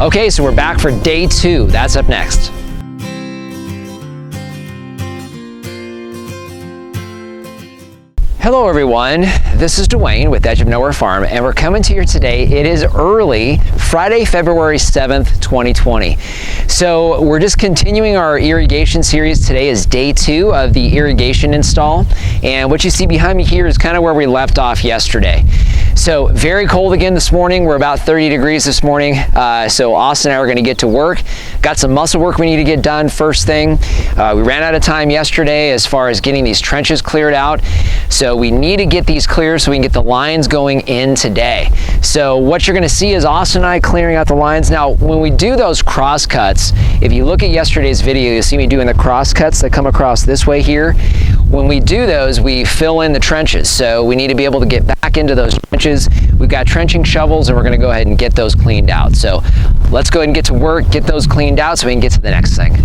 Okay, so we're back for day 2. That's up next. Hello everyone, this is Dwayne with Edge of Nowhere Farm, and we're coming to you today. It is early, Friday, February 7th, 2020. So we're just continuing our irrigation series. Today is day 2 of the irrigation install, and what you see behind me here is kind of where we left off yesterday. So very cold again this morning. We're about 30 degrees this morning. So Austin and I are gonna get to work. Got some muscle work we need to get done first thing. We ran out of time yesterday as far as getting these trenches cleared out. So we need to get these clear so we can get the lines going in today. So what you're gonna see is Austin and I clearing out the lines. Now, when we do those cross cuts, if you look at yesterday's video, you'll see me doing the cross cuts that come across this way here. When we do those, we fill in the trenches. So we need to be able to get back into those trenches. We've got trenching shovels and we're gonna go ahead and get those cleaned out. So let's go ahead and get to work, get those cleaned out so we can get to the next thing.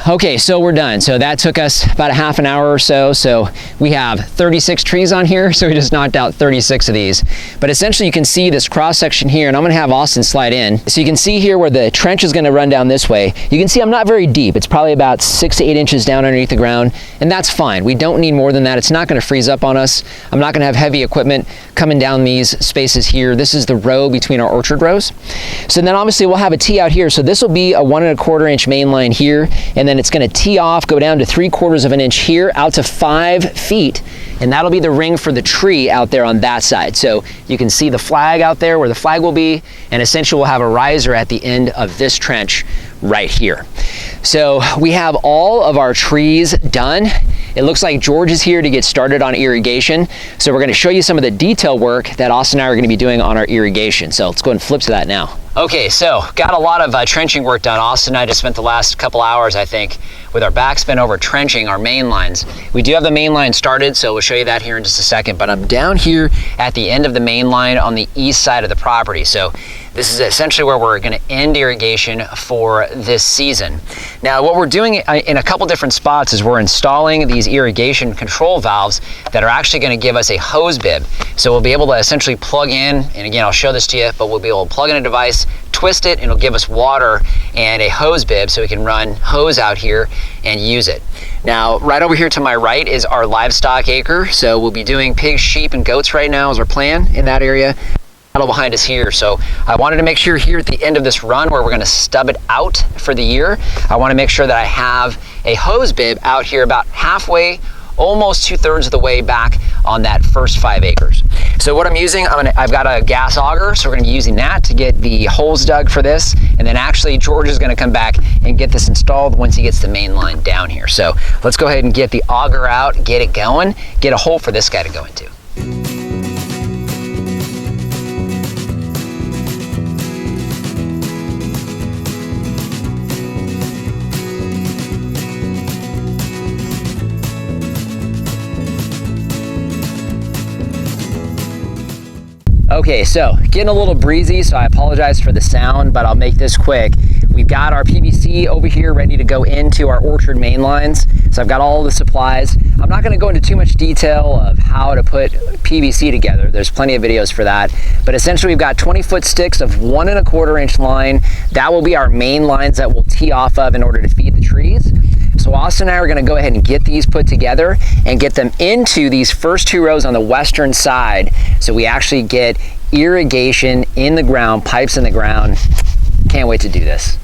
Okay, so we're done. So that took us about a half an hour or so. So we have 36 trees on here, so we just knocked out 36 of these. But essentially you can see this cross section here, and I'm gonna have Austin slide in. So you can see here where the trench is gonna run down this way. You can see I'm not very deep. It's probably about 6 to 8 inches down underneath the ground, and that's fine. We don't need more than that. It's not gonna freeze up on us. I'm not gonna have heavy equipment coming down these spaces here. This is the row between our orchard rows. So then obviously we'll have a tee out here. So this will be a 1 1/4 inch main line here, and then it's gonna tee off, go down to 3/4 of an inch here, out to 5 feet, and that'll be the ring for the tree out there on that side. So you can see the flag out there where the flag will be, and essentially we'll have a riser at the end of this trench right here. So we have all of our trees done. It looks like George is here to get started on irrigation. So we're gonna show you some of the detail work that Austin and I are gonna be doing on our irrigation. So let's go ahead and flip to that now. Okay, so got a lot of trenching work done. Austin and I just spent the last couple hours, I think, with our backs bent over trenching our main lines. We do have the main line started, so we'll show you that here in just a second, but I'm down here at the end of the main line on the east side of the property. So this is essentially where we're gonna end irrigation for this season. Now, what we're doing in a couple different spots is we're installing these irrigation control valves that are actually gonna give us a hose bib. So we'll be able to essentially plug in, and again, I'll show this to you, but we'll be able to plug in a device, twist it, and it'll give us water and a hose bib so we can run hose out here and use it. Now, right over here to my right is our livestock acre. So we'll be doing pigs, sheep, and goats right now as our plan in that area. Behind us here. So I wanted to make sure here at the end of this run where we're going to stub it out for the year, I want to make sure that I have a hose bib out here about halfway, almost 2/3 of the way back on that first 5 acres. So what I'm using, I've got a gas auger, so we're going to be using that to get the holes dug for this, and then actually George is going to come back and get this installed once he gets the main line down here. So let's go ahead and get the auger out, get it going, get a hole for this guy to go into. Okay, so getting a little breezy, so I apologize for the sound, but I'll make this quick. We've got our PVC over here ready to go into our orchard main lines. So I've got all the supplies. I'm not gonna go into too much detail of how to put PVC together. There's plenty of videos for that. But essentially we've got 20-foot sticks of 1 1/4 inch line. That will be our main lines that we'll tee off of in order to feed the trees. So Austin and I are gonna go ahead and get these put together and get them into these first 2 rows on the western side. So we actually get irrigation in the ground, pipes in the ground. Can't wait to do this.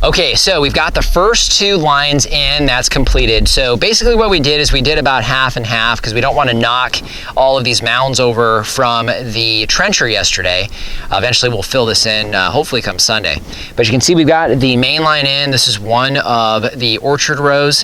Okay, so we've got the first 2 lines in, that's completed. So basically what we did is we did about half and half because we don't want to knock all of these mounds over from the trencher yesterday. Eventually we'll fill this in, hopefully come Sunday. But you can see we've got the main line in. This is one of the orchard rows.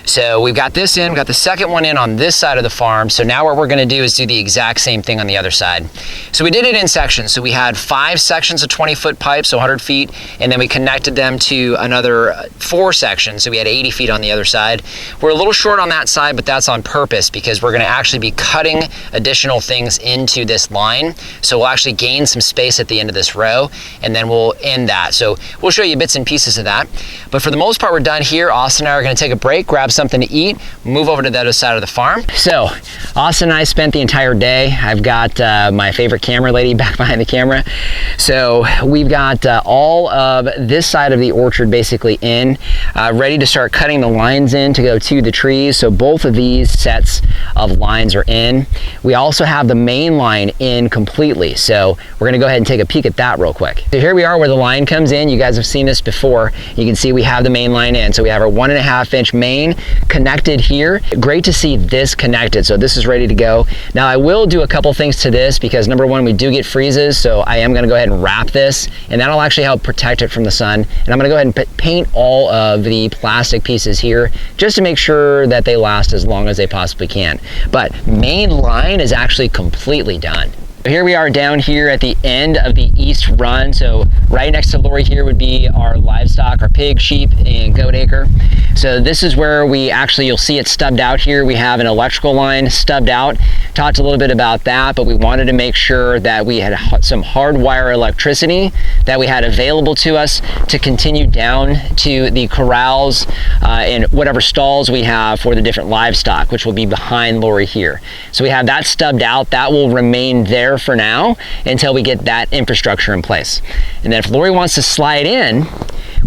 So we've got this in, we've got the second one in on this side of the farm. So now what we're gonna do is do the exact same thing on the other side. So we did it in sections. So we had 5 sections of 20-foot pipe, so 100 feet, and then we connected them to another 4 sections. So we had 80 feet on the other side. We're a little short on that side, but that's on purpose because we're gonna actually be cutting additional things into this line. So we'll actually gain some space at the end of this row, and then we'll end that. So we'll show you bits and pieces of that. But for the most part, we're done here. Austin and I are gonna take a break, grab something to eat, move over to the other side of the farm. So Austin and I spent the entire day. I've got my favorite camera lady back behind the camera. So we've got all of this side of the orchard basically in, ready to start cutting the lines in to go to the trees. So both of these sets of lines are in. We also have the main line in completely. So we're gonna go ahead and take a peek at that real quick. So here we are where the line comes in. You guys have seen this before. You can see we have the main line in. So we have our 1.5-inch main connected here. Great to see this connected. So this is ready to go. Now I will do a couple things to this because number one, we do get freezes. So I am gonna go ahead and wrap this, and that'll actually help protect it from the sun. And I'm gonna go ahead and paint all of the plastic pieces here just to make sure that they last as long as they possibly can. But main line is actually completely done. Here we are down here at the end of the east run. So right next to Lori here would be our livestock, our pig, sheep, and goat acre. So this is where we actually, you'll see it stubbed out here. We have an electrical line stubbed out. Talked a little bit about that, but we wanted to make sure that we had some hardwire electricity that we had available to us to continue down to the corrals and whatever stalls we have for the different livestock, which will be behind Lori here. So we have that stubbed out. That will remain there for now until we get that infrastructure in place. And then if Lori wants to slide in,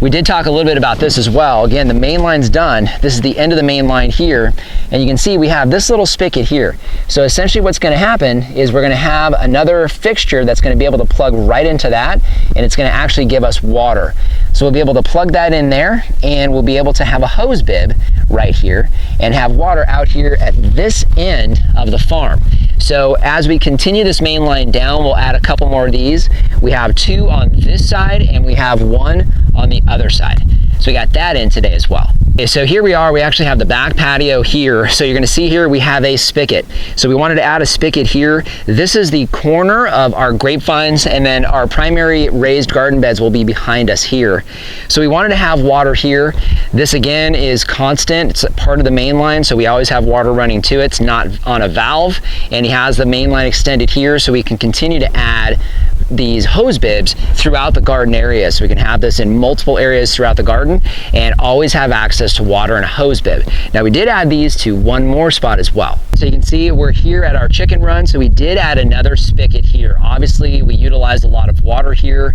we did talk a little bit about this as well. Again, the main line's done. This is the end of the main line here. And you can see we have this little spigot here. So essentially what's gonna happen is we're gonna have another fixture that's gonna be able to plug right into that, and it's gonna actually give us water. So we'll be able to plug that in there, and we'll be able to have a hose bib right here and have water out here at this end of the farm. So as we continue this main line down, we'll add a couple more of these. We have 2 on this side and we have 1 on the other side. So we got that in today as well. Okay, so here we are, we actually have the back patio here. So you're gonna see here we have a spigot. So we wanted to add a spigot here. This is the corner of our grapevines, and then our primary raised garden beds will be behind us here. So we wanted to have water here. This again is constant, it's part of the main line, so we always have water running to it. It's not on a valve, and he has the main line extended here so we can continue to add these hose bibs throughout the garden area. So we can have this in multiple areas throughout the garden and always have access to water and a hose bib. Now we did add these to one more spot as well. So you can see we're here at our chicken run. So we did add another spigot here. Obviously we utilized a lot of water here,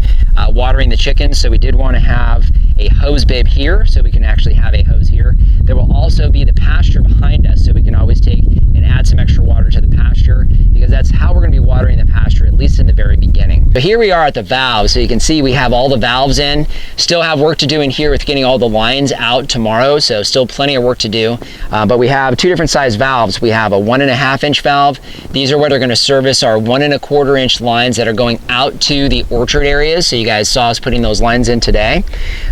watering the chickens. So we did want to have a hose bib here so we can actually have a hose here. There will also be the pasture behind us, so we can always take and add some extra water to the pasture, because that's how we're going to be watering the pasture, at least in the very beginning. But here we are at the valves. So you can see we have all the valves in. Still have work to do in here with getting all the lines out tomorrow, so still plenty of work to do. But we have 2 different size valves. We have a 1.5-inch valve. These are where they're going to service our 1.25-inch lines that are going out to the orchard areas. So you guys saw us putting those lines in today.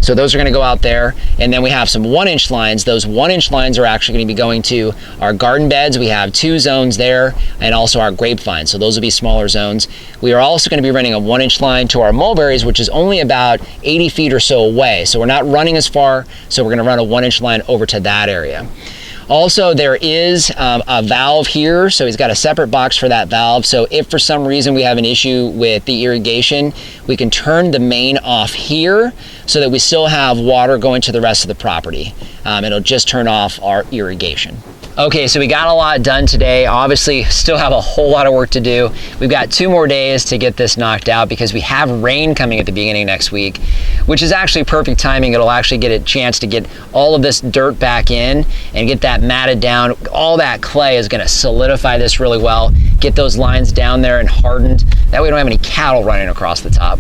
So those are going to go out there. And then we have some 1-inch lines. Those 1-inch lines are actually going to be going to our garden beds. We have 2 zones there, and also our grapevine. So those will be smaller zones. We are also going to be running a 1-inch line to our mulberries, which is only about 80 feet or so away. So we're not running as far, so we're going to run a 1-inch line over to that area. Also, there is a valve here, so he's got a separate box for that valve. So if for some reason we have an issue with the irrigation, we can turn the main off here so that we still have water going to the rest of the property. It'll just turn off our irrigation. Okay, so we got a lot done today. Obviously, still have a whole lot of work to do. We've got 2 more days to get this knocked out because we have rain coming at the beginning of next week. which is actually perfect timing. It'll actually get a chance to get all of this dirt back in and get that matted down. All that clay is gonna solidify this really well, get those lines down there and hardened. That way we don't have any cattle running across the top.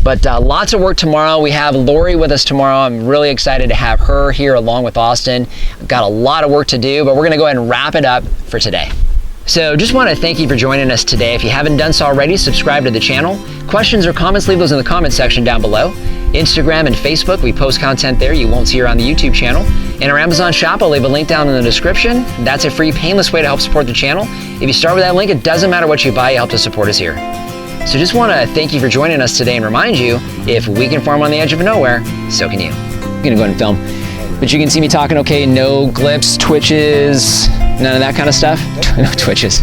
But lots of work tomorrow. We have Lori with us tomorrow. I'm really excited to have her here along with Austin. I've got a lot of work to do, but we're gonna go ahead and wrap it up for today. So just want to thank you for joining us today. If you haven't done so already, subscribe to the channel. Questions or comments, leave those in the comment section down below. Instagram and Facebook, we post content there you won't see here on the YouTube channel. And our Amazon shop, I'll leave a link down in the description. That's a free, painless way to help support the channel. If you start with that link, it doesn't matter what you buy, you help to support us here. So just want to thank you for joining us today and remind you, if we can farm on the edge of nowhere, so can you. I'm gonna go ahead and film. But you can see me talking okay, no glips, twitches, none of that kind of stuff. No twitches.